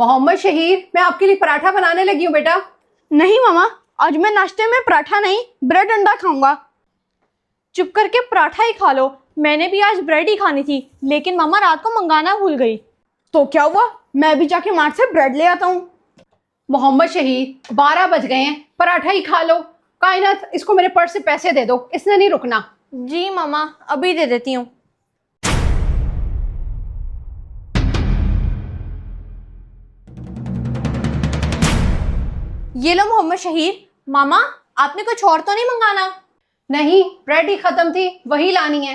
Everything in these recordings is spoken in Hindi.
मोहम्मद शहीर, मैं आपके लिए पराठा बनाने लगी हूँ बेटा। नहीं मामा, आज मैं नाश्ते में पराठा नहीं ब्रेड अंडा खाऊंगा। चुप करके पराठा ही खा लो। मैंने भी आज ब्रेड ही खानी थी, लेकिन मामा रात को मंगाना भूल गई। तो क्या हुआ, मैं भी जाके मार्ट से ब्रेड ले आता हूँ। मोहम्मद शहीर, 12 बज गए हैं, पराठा ही खा लो। कायनात, इसको मेरे पर्स से पैसे दे दो, इसने नहीं रुकना। जी मामा, अभी दे देती हूँ। ये लो मोहम्मद शहीर। मामा, आपने कुछ और तो नहीं मंगाना? नहीं, ब्रेड ही खत्म थी, वही लानी है।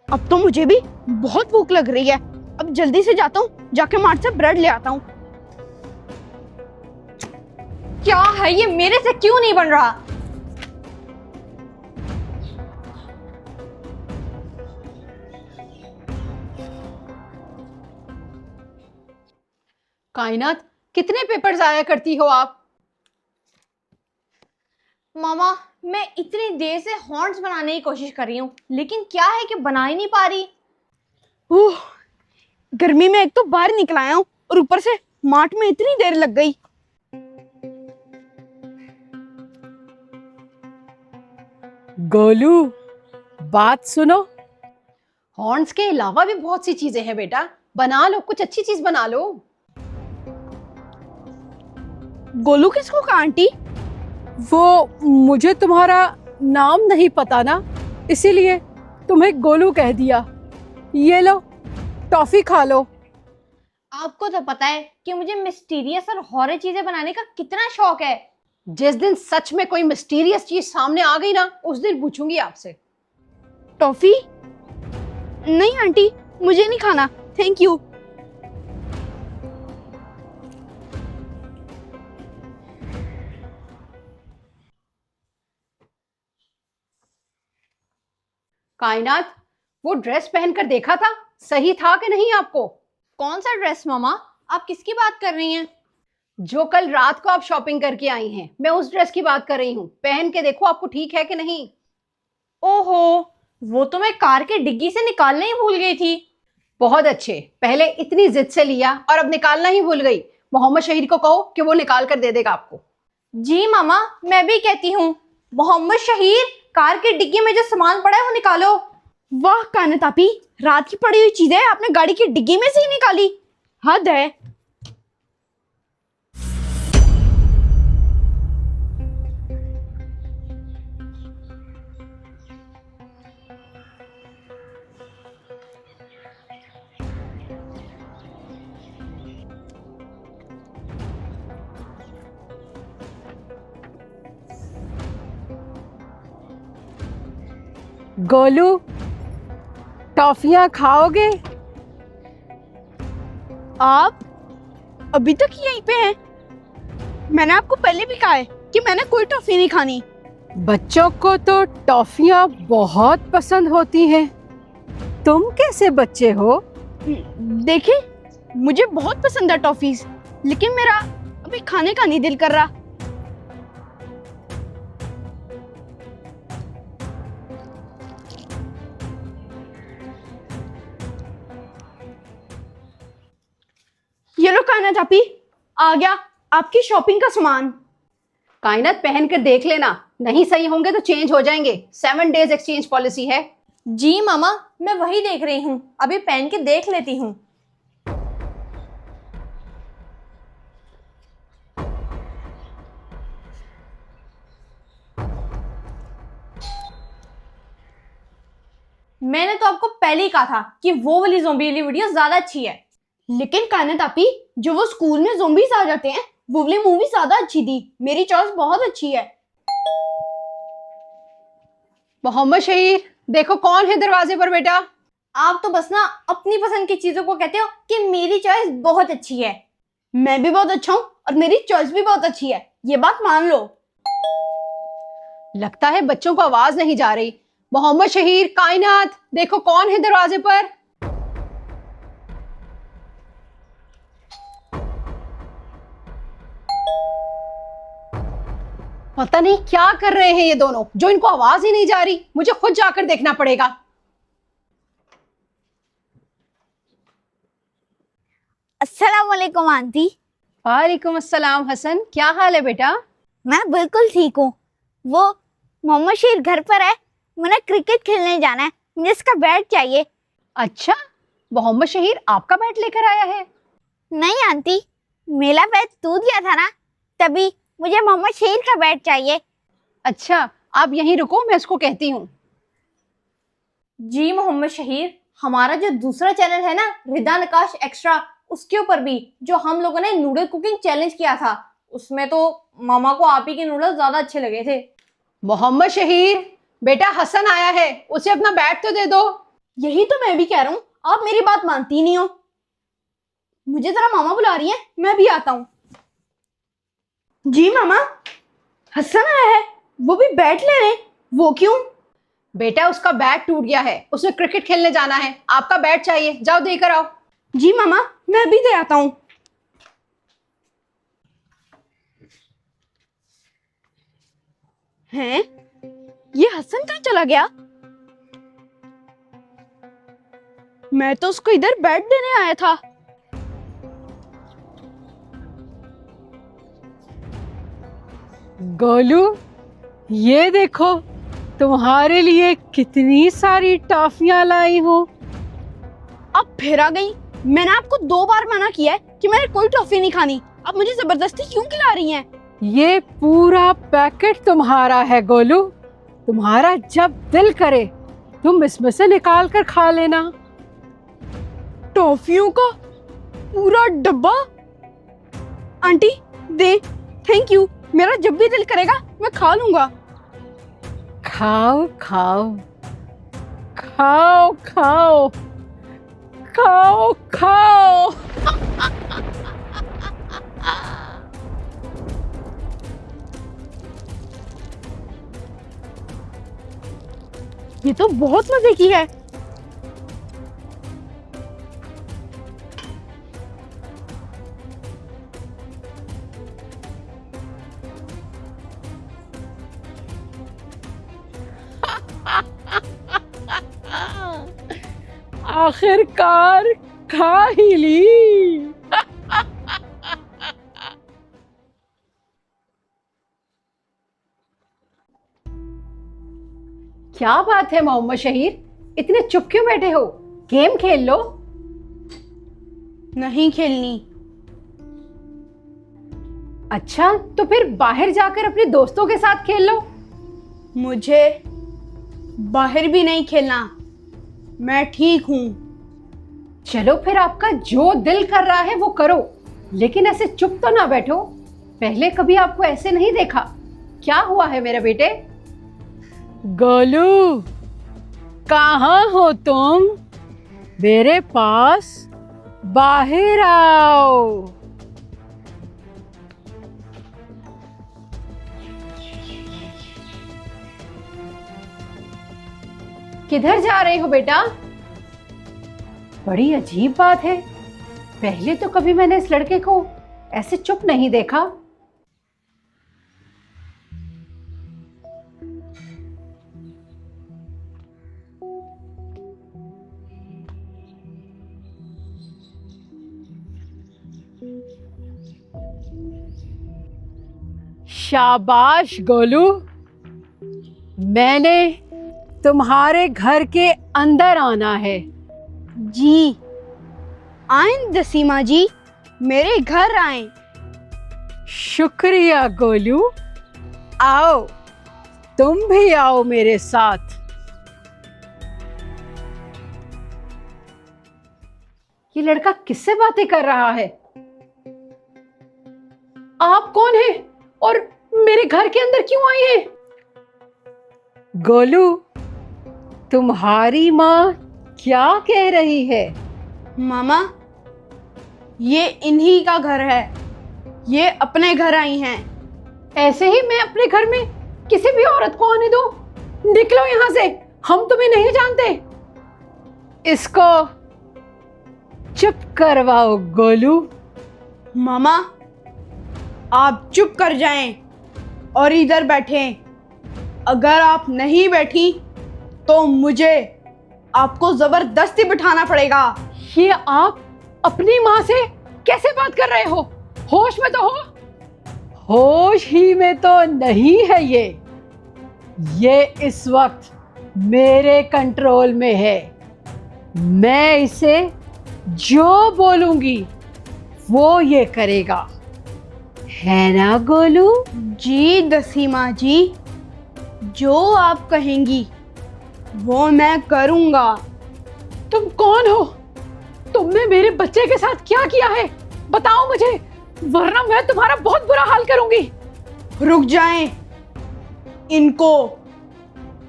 अब तो मुझे भी बहुत भूख लग रही है। अब जल्दी से जाता हूँ, जाके मार्ट से ब्रेड ले आता हूँ। क्या है ये, मेरे से क्यों नहीं बन रहा? कायनात, कितने पेपर जाया करती हो आप? मामा, मैं इतनी देर से हॉर्न्स बनाने की कोशिश कर रही हूँ, लेकिन क्या है कि बना ही नहीं पा रही। गर्मी में एक तो बाहर निकल आया हूँ और ऊपर से मार्ट में इतनी देर लग गई। गोलू, बात सुनो। हॉर्न्स के अलावा भी बहुत सी चीजें हैं बेटा, बना लो, कुछ अच्छी चीज बना लो। गोलू किसको कहा आंटी? वो मुझे तुम्हारा नाम नहीं पता ना, इसीलिए तुम्हें गोलू कह दिया। ये लो, टॉफी खा लो। आपको तो पता है कि मुझे मिस्टीरियस और हॉरर चीजें बनाने का कितना शौक है। जिस दिन सच में कोई मिस्टीरियस चीज सामने आ गई ना, उस दिन पूछूंगी आपसे। टॉफी? नहीं आंटी, मुझे नहीं खाना, थैंक यू। कायनात, वो ड्रेस पहनकर देखा था, सही था कि नहीं आपको? कौन सा ड्रेस मामा? आप किसकी बात कर रही हैं? जो कल रात को आप शॉपिंग करके आई हैं, मैं उस ड्रेस की बात कर रही हूँ। पहन के देखो, आपको ठीक है कि नहीं। ओहो, वो तो मैं कार के डिग्गी से निकालने ही भूल गई थी। बहुत अच्छे, पहले इतनी जिद से लिया और अब निकालना ही भूल गई। मोहम्मद शहीर को कहो कि वो निकाल कर दे देगा आपको। जी मामा, मैं भी कहती हूँ। मोहम्मद शहीर, कार की डिग्गी में जो सामान पड़ा है वो निकालो। वाह कायनात आपी, रात की पड़ी हुई चीजें आपने गाड़ी की डिग्गी में से ही निकाली, हद है। गोलू, टॉफियां खाओगे? आप अभी तक यहीं पे हैं? मैंने आपको पहले भी कहा है कि मैंने कोई टॉफी नहीं खानी। बच्चों को तो टॉफियां बहुत पसंद होती हैं। तुम कैसे बच्चे हो? देखिए, मुझे बहुत पसंद है टॉफीज, लेकिन मेरा अभी खाने का नहीं दिल कर रहा। ये लो कायनात आपी, आ गया आपकी शॉपिंग का सामान। कायनात, पहन कर देख लेना, नहीं सही होंगे तो चेंज हो जाएंगे। 7 डेज एक्सचेंज पॉलिसी है। जी मामा, मैं वही देख रही हूँ, अभी पहन के देख लेती हूँ। मैंने तो आपको पहले ही कहा था कि वो वाली ज़ॉम्बी वाली वीडियो ज्यादा अच्छी है। लेकिन कायनात आपी, जो वो स्कूल में ज़ॉम्बीज आ जाते हैं, वो वाली मूवी ज्यादा अच्छी थी। मेरी चॉइस बहुत अच्छी है। मोहम्मद शहीर, देखो कौन है दरवाजे पर बेटा। आप तो बस ना अपनी पसंद की चीजों को कहते हो कि मेरी चॉइस बहुत अच्छी है। मैं भी बहुत अच्छा हूँ और मेरी चॉइस भी बहुत अच्छी है, ये बात मान लो। लगता है बच्चों को आवाज नहीं जा रही। मोहम्मद शहीर, कायनात, देखो कौन है दरवाजे पर। पता नहीं क्या कर रहे हैं ये दोनों, जो इनको आवाज ही नहीं जा रही। मुझे खुद जाकर देखना पड़ेगा। अस्सलाम वालेकुम आंटी। वालेकुम अस्सलाम हसन, क्या हाल है बेटा? मैं बिल्कुल ठीक हूँ। वो मोहम्मद शेर घर पर है, मुझे क्रिकेट खेलने जाना है, मुझे इसका बैट चाहिए। अच्छा, मोहम्मद शहीर आपका बैट लेकर आया है? नहीं आंटी, मेरा बैट टूट गया था ना, तभी मुझे मोहम्मद शेर का बैट चाहिए। अच्छा, आप यहीं रुको, मैं उसको कहती हूँ। जी मोहम्मद शहीर, हमारा जो दूसरा चैनल है ना, रिदा नकाश एक्स्ट्रा, उसके ऊपर भी जो हम लोगों ने नूडल कुकिंग चैलेंज किया था, उसमें तो मामा को आप ही के नूडल्स ज्यादा अच्छे लगे थे। मोहम्मद शहीर, बेटा हसन आया है, उसे अपना बैट तो दे दो। यही तो मैं भी कह रहा हूँ, आप मेरी बात मानती नहीं हो। मुझे जरा मामा बुला रही है, मैं भी आता हूँ। जी मामा, हसन आया है, वो भी बैट लेने। वो क्यों? बेटा उसका बैट टूट गया है, उसे क्रिकेट खेलने जाना है, आपका बैट चाहिए, जाओ देकर आओ। जी मामा, मैं भी दे आता हूँ। हैं? ये हसन कहाँ चला गया? मैं तो उसको इधर बैट देने आया था। गोलू, ये देखो तुम्हारे लिए कितनी सारी टॉफियां लाई हूँ। अब फिर आ गई। मैंने आपको 2 बार मना किया है कि मैंने कोई टॉफी नहीं खानी। अब मुझे जबरदस्ती क्यों खिला रही हैं? ये पूरा पैकेट तुम्हारा है गोलू, तुम्हारा जब दिल करे तुम इसमें से निकाल कर खा लेना। टॉफियों का पूरा डब्बा? Aunty they, thank you. मेरा जब भी दिल करेगा मैं खा लूंगा। खाओ खाओ खाओ खाओ खाओ खाओ। ये तो बहुत मजे की है। आखिरकार खा ही ली। क्या बात है मोहम्मद शहीर, इतने चुप क्यों बैठे हो? गेम खेल लो। नहीं खेलनी। अच्छा, तो फिर बाहर जाकर अपने दोस्तों के साथ खेल लो। मुझे बाहर भी नहीं खेलना, मैं ठीक हूँ। चलो फिर, आपका जो दिल कर रहा है वो करो, लेकिन ऐसे चुप तो ना बैठो। पहले कभी आपको ऐसे नहीं देखा। क्या हुआ है मेरे बेटे? गोलू, कहाँ हो तुम? मेरे पास बाहर आओ। किधर जा रहे हो बेटा? बड़ी अजीब बात है, पहले तो कभी मैंने इस लड़के को ऐसे चुप नहीं देखा। शाबाश गोलू, मैंने तुम्हारे घर के अंदर आना है। जी आएं जसीमा जी, मेरे घर आएं। शुक्रिया गोलू, आओ तुम भी आओ मेरे साथ। ये लड़का किससे बातें कर रहा है? आप कौन हैं और मेरे घर के अंदर क्यों आए हैं? गोलू, तुम्हारी माँ क्या कह रही है? मामा, ये इन्हीं का घर है, ये अपने घर आई हैं। ऐसे ही मैं अपने घर में किसी भी औरत को आने दो? निकलो यहां से, हम तुम्हें नहीं जानते। इसको चुप करवाओ गोलू। मामा, आप चुप कर जाएं। और इधर बैठें। अगर आप नहीं बैठी तो मुझे आपको जबरदस्ती बिठाना पड़ेगा। ये आप अपनी माँ से कैसे बात कर रहे हो? होश में तो हो? होश ही में तो नहीं है ये इस वक्त मेरे कंट्रोल में है। मैं इसे जो बोलूंगी वो ये करेगा, है ना गोलू? जी दसीमा जी, जो आप कहेंगी वो मैं करूंगा। तुम कौन हो? तुमने मेरे बच्चे के साथ क्या किया है? बताओ मुझे, वरना मैं तुम्हारा बहुत बुरा हाल करूंगी। रुक जाएं। इनको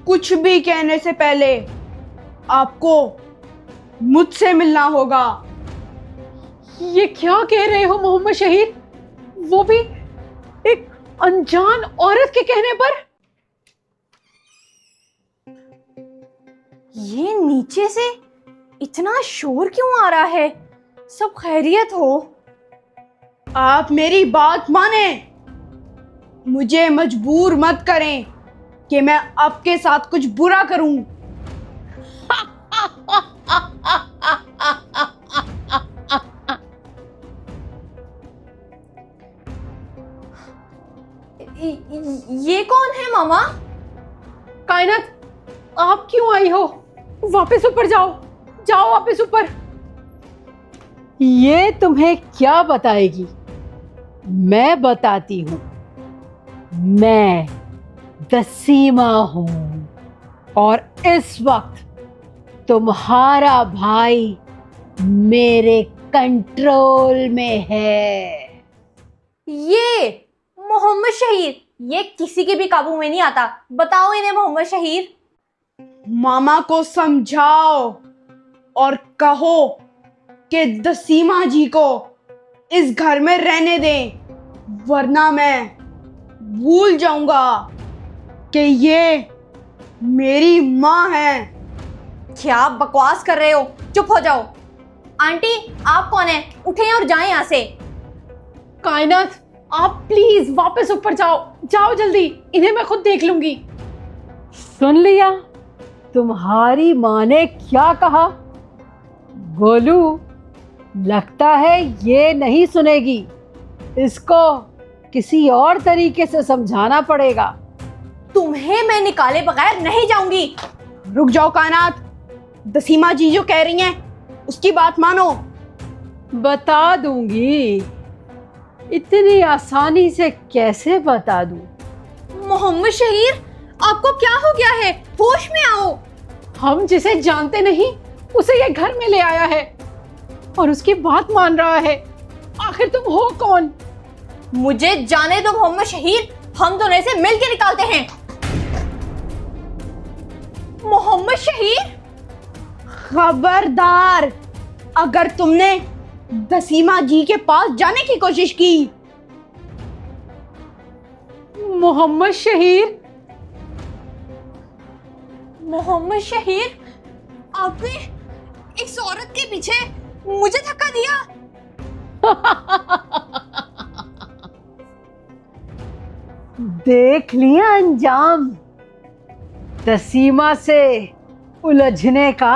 कुछ भी कहने से पहले आपको मुझसे मिलना होगा। ये क्या कह रहे हो मोहम्मद शहीद? वो भी एक अनजान औरत के कहने पर? ये नीचे से इतना शोर क्यों आ रहा है? सब खैरियत हो? आप मेरी बात माने, मुझे मजबूर मत करें कि मैं आपके साथ कुछ बुरा करूं। ये कौन है मामा? कायनात, आप क्यों आई हो? वापस ऊपर जाओ, जाओ वापस ऊपर। ये तुम्हें क्या बताएगी? मैं बताती हूँ। मैं दसीमा हूँ और इस वक्त तुम्हारा भाई मेरे कंट्रोल में है। ये मोहम्मद शहीर, ये किसी के भी काबू में नहीं आता। बताओ इन्हें मोहम्मद शहीर। मामा को समझाओ और कहो कि दसीमा जी को इस घर में रहने दें, वरना मैं भूल जाऊंगा कि ये मेरी माँ है। क्या बकवास कर रहे हो? चुप हो जाओ। आंटी, आप कौन है? उठें और जाएं यहाँ से। कायनात, आप प्लीज वापस ऊपर जाओ, जाओ जल्दी, इन्हें मैं खुद देख लूंगी। सुन लिया तुम्हारी माँ ने क्या कहा? गोलू, लगता है ये नहीं सुनेगी। इसको किसी और तरीके से समझाना पड़ेगा। तुम्हें मैं निकाले बगैर नहीं जाऊंगी। रुक जाओ कायनात, दसीमा जी जो कह रही हैं उसकी बात मानो। बता दूंगी, इतनी आसानी से कैसे बता दूं? मोहम्मद शहीर, आपको क्या हो गया है? होश में आओ। हम जिसे जानते नहीं उसे ये घर में ले आया है और उसकी बात मान रहा है। आखिर तुम हो कौन? मुझे जाने दो मोहम्मद शहीर, हम दोनों से मिल के निकालते हैं। मोहम्मद शहीर, खबरदार, अगर तुमने दसीमा जी के पास जाने की कोशिश की। मोहम्मद शहीर, मोहम्मद शहीर, आपने इस औरत के पीछे मुझे धक्का दिया। देख लिया अंजाम दसीमा से उलझने का।